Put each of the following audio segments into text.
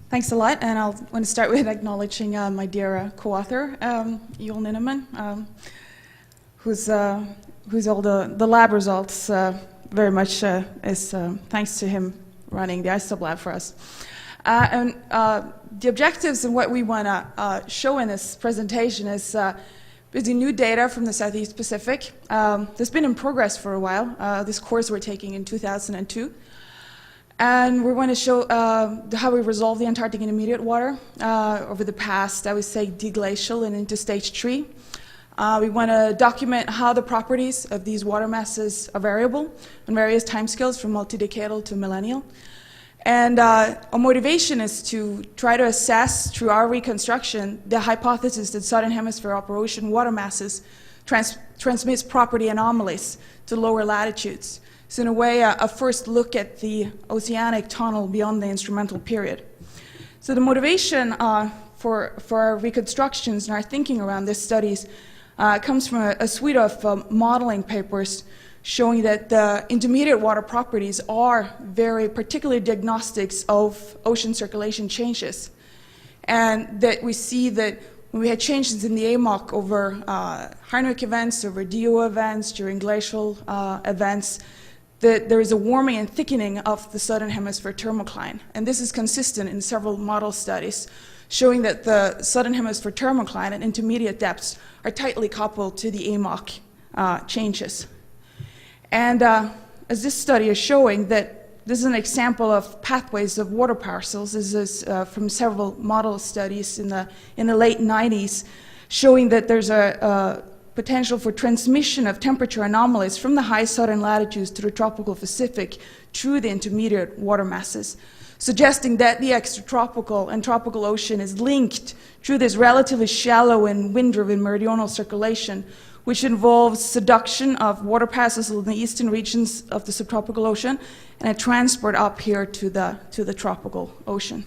Thanks a lot, and I want to start with acknowledging my dear co-author, Joel Ninnemann, who's all the lab results very much is thanks to him running the ISOB lab for us. The objectives and what we want to show in this presentation is using new data from the Southeast Pacific. That's been in progress for a while. This course we're taking in 2002. And we're going to show how we resolve the Antarctic intermediate water over the past, I would say, deglacial and into stage 3. We want to document how the properties of these water masses are variable on various timescales from multi-decadal to millennial. And our motivation is to try to assess, through our reconstruction, the hypothesis that southern hemisphere upper ocean water masses transmits property anomalies to lower latitudes. So in a way, a first look at the oceanic tunnel beyond the instrumental period. So the motivation for our reconstructions and our thinking around these studies comes from a suite of modeling papers showing that the intermediate water properties are very particular diagnostics of ocean circulation changes. And that we see that when we had changes in the AMOC over Harnwick events, over DO events, during glacial events, that there is a warming and thickening of the southern hemisphere thermocline. And this is consistent in several model studies, showing that the southern hemisphere thermocline at intermediate depths are tightly coupled to the AMOC changes. And as this study is showing, that this is an example of pathways of water parcels. This is from several model studies in the late 90s, showing that there's a potential for transmission of temperature anomalies from the high southern latitudes to the tropical Pacific through the intermediate water masses, suggesting that the extratropical and tropical ocean is linked through this relatively shallow and wind-driven meridional circulation, which involves seduction of water parcels in the eastern regions of the subtropical ocean and a transport up here to the tropical ocean.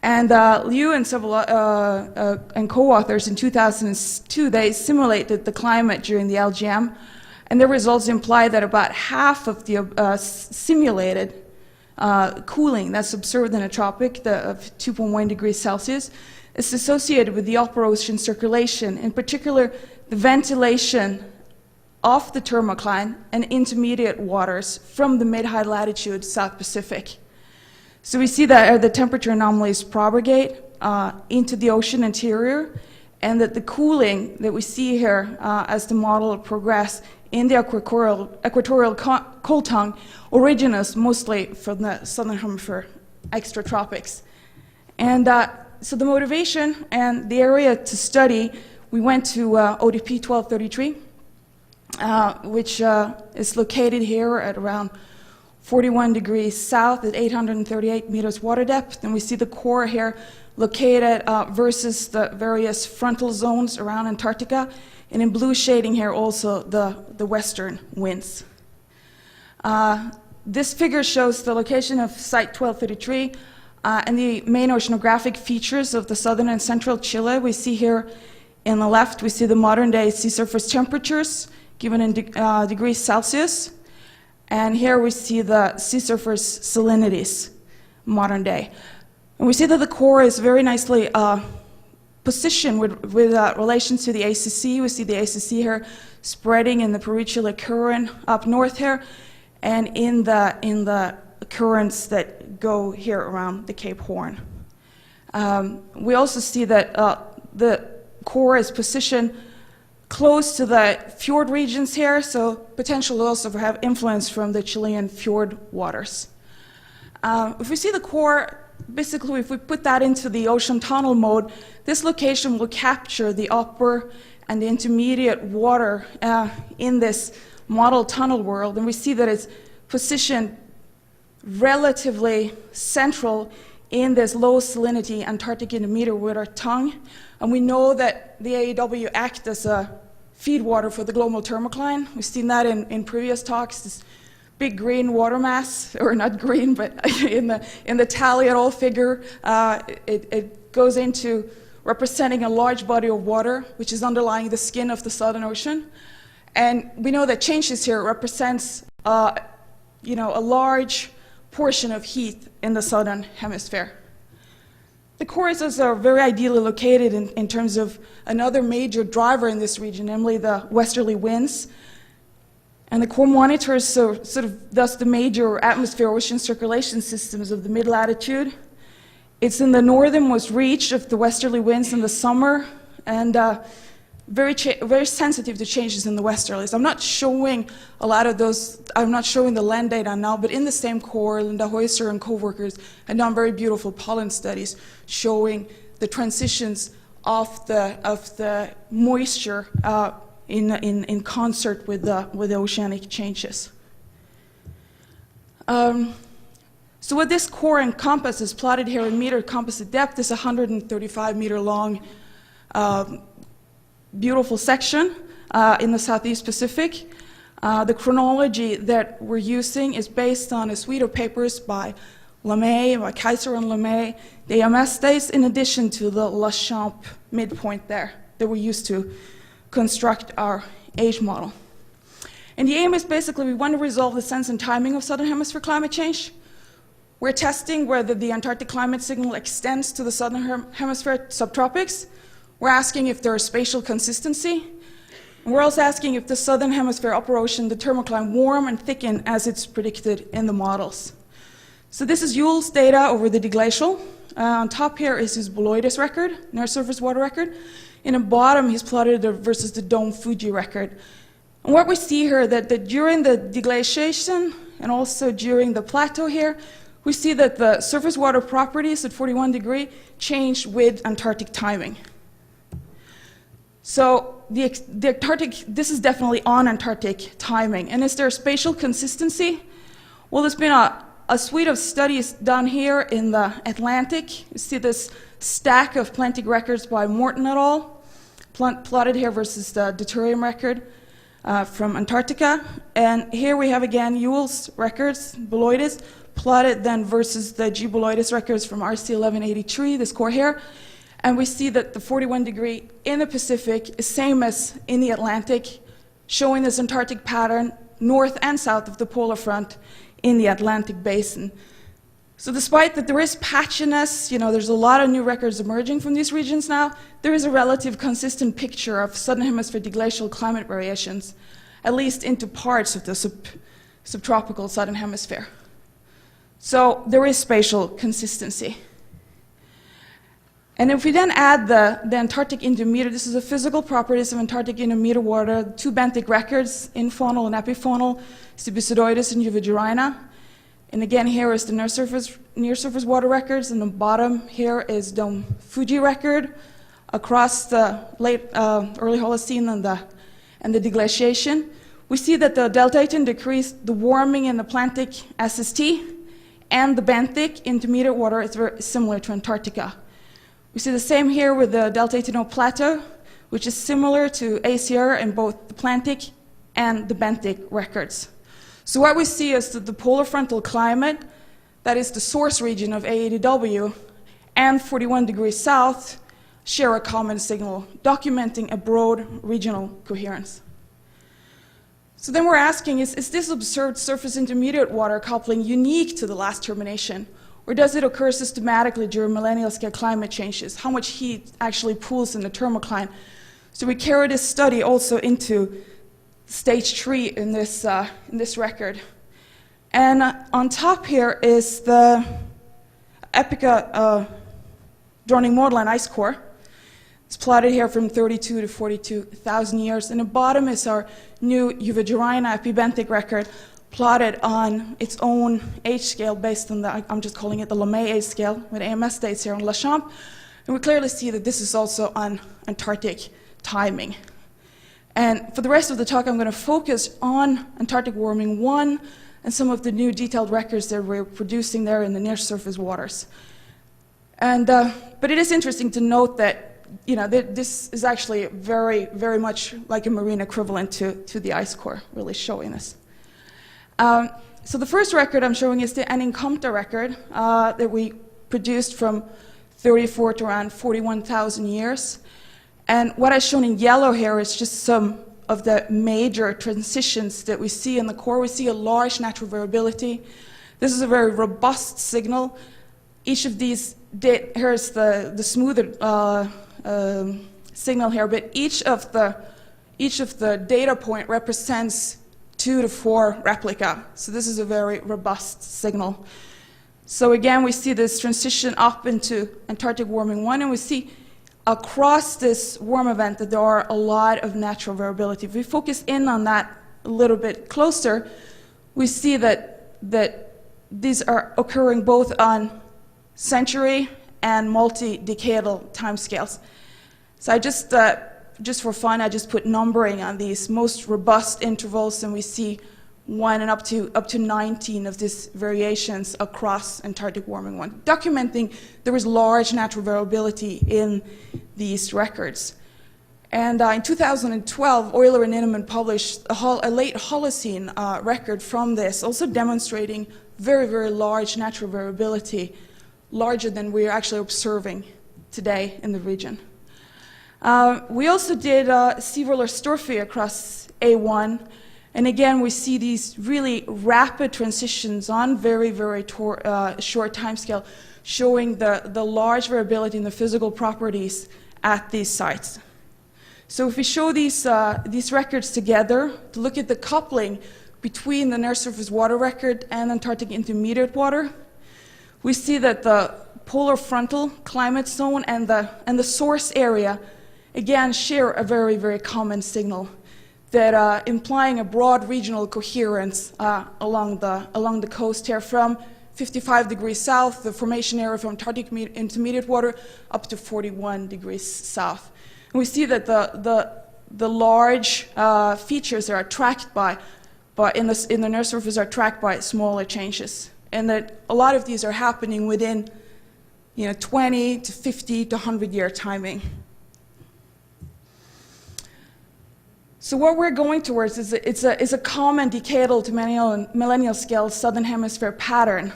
And Liu and several and co-authors in 2002, they simulated the climate during the LGM, and their results imply that about half of the simulated cooling that's observed in a tropic of 2.1 degrees Celsius is associated with the upper ocean circulation, in particular the ventilation of the thermocline and intermediate waters from the mid-high latitude South Pacific. So we see that the temperature anomalies propagate into the ocean interior, and that the cooling that we see here as the model progresses in the equatorial cold tongue originates mostly from the southern hemisphere extratropics. And so the motivation and the area to study, we went to ODP 1233, which is located here at around 41 degrees south at 838 meters water depth. And we see the core here located versus the various frontal zones around Antarctica. And in blue shading here also the western winds. This figure shows the location of Site 1233 and the main oceanographic features of the southern and central Chile. We see here in the left, we see the modern day sea surface temperatures given in degrees Celsius. And here we see the sea surface salinities, modern day. And we see that the core is very nicely positioned with relations to the ACC. We see the ACC here spreading in the Paleochile current up north here, and in the currents that go here around the Cape Horn. We also see that the core is positioned close to the fjord regions here, so potential also to have influence from the Chilean fjord waters. If we see the core, basically if we put that into the ocean tunnel mode, this location will capture the upper and the intermediate water in this model tunnel world, and we see that it's positioned relatively central in this low salinity Antarctic intermediate water tongue. And we know that the AEW act as a feed water for the global thermocline. We've seen that in previous talks, this big green water mass, or not green, but in the tally at all figure, it goes into representing a large body of water, which is underlying the skin of the Southern Ocean. And we know that changes here represents a large portion of heat in the Southern Hemisphere. The core is also very ideally located in terms of another major driver in this region, namely the westerly winds. And the core monitors sort of thus the major atmosphere-ocean circulation systems of the mid-latitude. It's in the northernmost reach of the westerly winds in the summer, and very sensitive to changes in the westerlies. I'm not showing a lot of those, I'm not showing the land data now, but in the same core, Linda Heuser and co-workers had done very beautiful pollen studies showing the transitions of the moisture in concert with the oceanic changes. So what this core encompasses, plotted here in meter composite depth, is a 135 meter long beautiful section in the Southeast Pacific. The chronology that we're using is based on a suite of papers by LeMay, by Kaiser and LeMay, the AMS days, in addition to the Lachamp midpoint there that we used to construct our age model. And the aim is basically we want to resolve the sense and timing of southern hemisphere climate change. We're testing whether the Antarctic climate signal extends to the southern hemisphere subtropics. We're asking if there is spatial consistency. And we're also asking if the southern hemisphere upper ocean, the thermocline, warm and thicken as it's predicted in the models. So this is Yule's data over the deglacial. On top here is his Boloides record, near surface water record. In the bottom, he's plotted it versus the Dome Fuji record. And what we see here that during the deglaciation and also during the plateau here, we see that the surface water properties at 41 degrees change with Antarctic timing. So the Antarctic, this is definitely on Antarctic timing. And is there spatial consistency? Well, there's been a suite of studies done here in the Atlantic. You see this stack of Atlantic records by Morton et al., plotted here versus the deuterium record from Antarctica. And here we have again Yule's records, Boloides, plotted then versus the G. Boloides records from RC 1183, this core here. And we see that the 41 degree in the Pacific is same as in the Atlantic, showing this Antarctic pattern north and south of the polar front in the Atlantic basin. So despite that there is patchiness, there's a lot of new records emerging from these regions now, there is a relative consistent picture of southern hemisphere deglacial climate variations, at least into parts of the subtropical southern hemisphere. So there is spatial consistency. And if we then add the Antarctic intermediate, this is the physical properties of Antarctic intermediate water, two benthic records, infaunal and epifaunal, Stipicidoides and Euvogerina. And again, here is the near surface water records, and the bottom here is Dome Fuji record across the late early Holocene and the deglaciation. We see that the deltating decreased, the warming in the Atlantic SST, and the benthic intermediate water is very similar to Antarctica. We see the same here with the delta-18 plateau, which is similar to ACR in both the Atlantic and the benthic records. So what we see is that the polar frontal climate, that is the source region of AADW, and 41 degrees south share a common signal, documenting a broad regional coherence. So then we're asking, is this observed surface intermediate water coupling unique to the last termination? Or does it occur systematically during millennial scale climate changes? How much heat actually pools in the thermocline? So we carry this study also into stage 3 in this record. And on top here is the Epica Droning Modeline ice core. It's plotted here from 32 to 42,000 years. And the bottom is our new Euvogerina epibenthic record, plotted on its own age scale based on I'm just calling it the LeMay age scale with AMS dates here on Lachamp. And we clearly see that this is also on Antarctic timing. And for the rest of the talk, I'm going to focus on Antarctic warming 1 and some of the new detailed records that we're producing there in the near surface waters. And, but it is interesting to note that this is actually very, very much like a marine equivalent to the ice core, really showing this. So the first record I'm showing is the Anincompta record that we produced from 34 to around 41,000 years. And what I've shown in yellow here is just some of the major transitions that we see in the core. We see a large natural variability. This is a very robust signal. Each of these here's the smoother signal here, but each of the data point represents 2 to 4 replica. So this is a very robust signal. So again, we see this transition up into Antarctic warming 1, and we see across this warm event that there are a lot of natural variability. If we focus in on that a little bit closer, we see that these are occurring both on century and multi-decadal timescales. So I just for fun, I just put numbering on these most robust intervals, and we see 1 and up to 19 of these variations across Antarctic warming 1, documenting there is large natural variability in these records. And in 2012, Euler and Ninnemann published a late Holocene record from this, also demonstrating very, very large natural variability, larger than we are actually observing today in the region. We also did Seawaller-Storfy across A1, and again we see these really rapid transitions on very, very short timescale, showing the large variability in the physical properties at these sites. So if we show these records together to look at the coupling between the near surface water record and Antarctic intermediate water, we see that the polar frontal climate zone and the source area again share a very, very common signal, that implying a broad regional coherence along the coast here from 55 degrees south, the formation area from Antarctic intermediate water, up to 41 degrees south. And we see that the large features that are tracked in the near surface are tracked by smaller changes, and that a lot of these are happening within 20 to 50 to 100-year timing. So what we're going towards is a common decadal to millennial scale southern hemisphere pattern.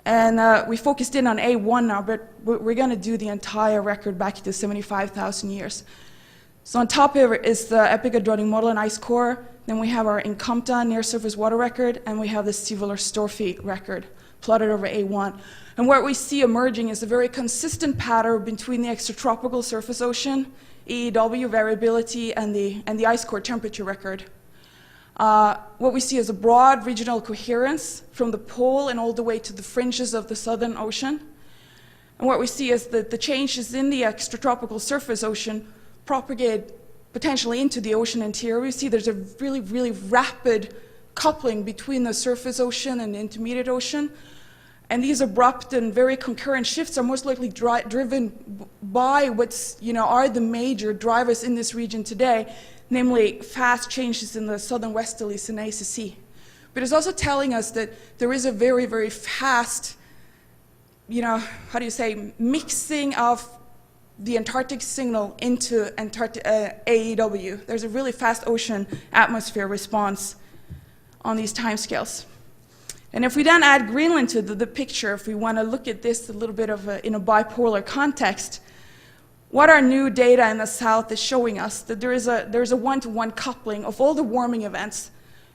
And we focused in on A1 now, but we're going to do the entire record back to 75,000 years. So on top here is the Epica-Dronning model and ice core. Then we have our Incomta near surface water record, and we have the Seawaller-Storfy record plotted over A1. And what we see emerging is a very consistent pattern between the extratropical surface ocean, AEW variability, and the ice core temperature record. What we see is a broad regional coherence from the pole and all the way to the fringes of the Southern Ocean. And what we see is that the changes in the extratropical surface ocean propagate potentially into the ocean interior. We see there's a really, really rapid coupling between the surface ocean and the intermediate ocean. And these abrupt and very concurrent shifts are most likely driven by are the major drivers in this region today, namely fast changes in the southern westerly Sinaisis Sea. But it's also telling us that there is a very, very fast, mixing of the Antarctic signal into AEW. There's a really fast ocean atmosphere response on these timescales. And if we then add Greenland to the picture, if we want to look at this a little bit in a bipolar context, what our new data in the south is showing us that there is a one-to-one coupling of all the warming events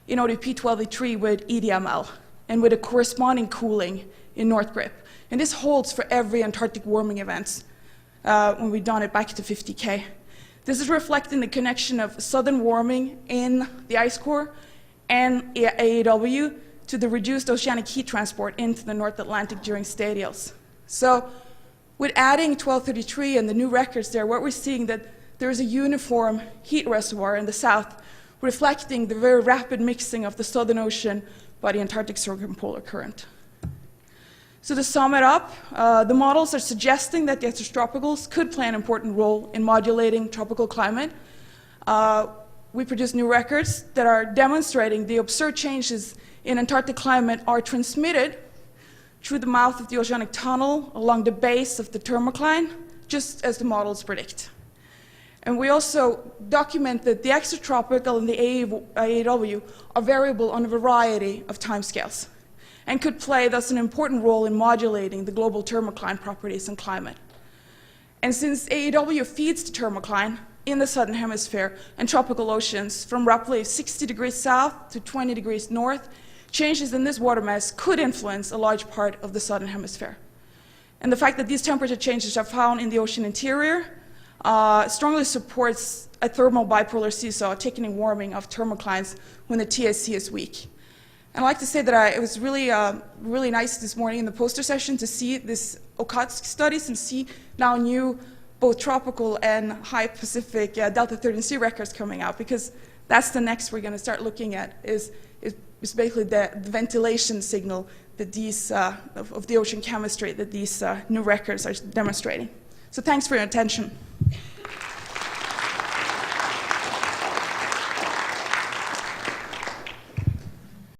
in ODP 1283 with EDML and with a corresponding cooling in North Grip. And this holds for every Antarctic warming event when we've done it back to 50K. This is reflecting the connection of southern warming in the ice core and AEW to the reduced oceanic heat transport into the North Atlantic during stadials. So with adding 1233 and the new records there, what we're seeing that there is a uniform heat reservoir in the south reflecting the very rapid mixing of the Southern Ocean by the Antarctic circumpolar current. So to sum it up, the models are suggesting that the extratropicals could play an important role in modulating tropical climate. We produce new records that are demonstrating the observed changes in Antarctic climate are transmitted through the mouth of the oceanic tunnel along the base of the thermocline, just as the models predict. And we also document that the extratropical and the AEW are variable on a variety of timescales and could play thus an important role in modulating the global thermocline properties and climate. And since AEW feeds the thermocline in the southern hemisphere and tropical oceans from roughly 60 degrees south to 20 degrees north, changes in this water mass could influence a large part of the southern hemisphere. And the fact that these temperature changes are found in the ocean interior strongly supports a thermal bipolar seesaw, thickening warming of thermoclines when the TSC is weak. And I'd like to say that it was really, really nice this morning in the poster session to see this Okhotsk studies and see now new both tropical and high Pacific Delta 13C records coming out, because that's the next we're going to start looking at is basically the ventilation signal that these, of the ocean chemistry that these new records are demonstrating. So thanks for your attention.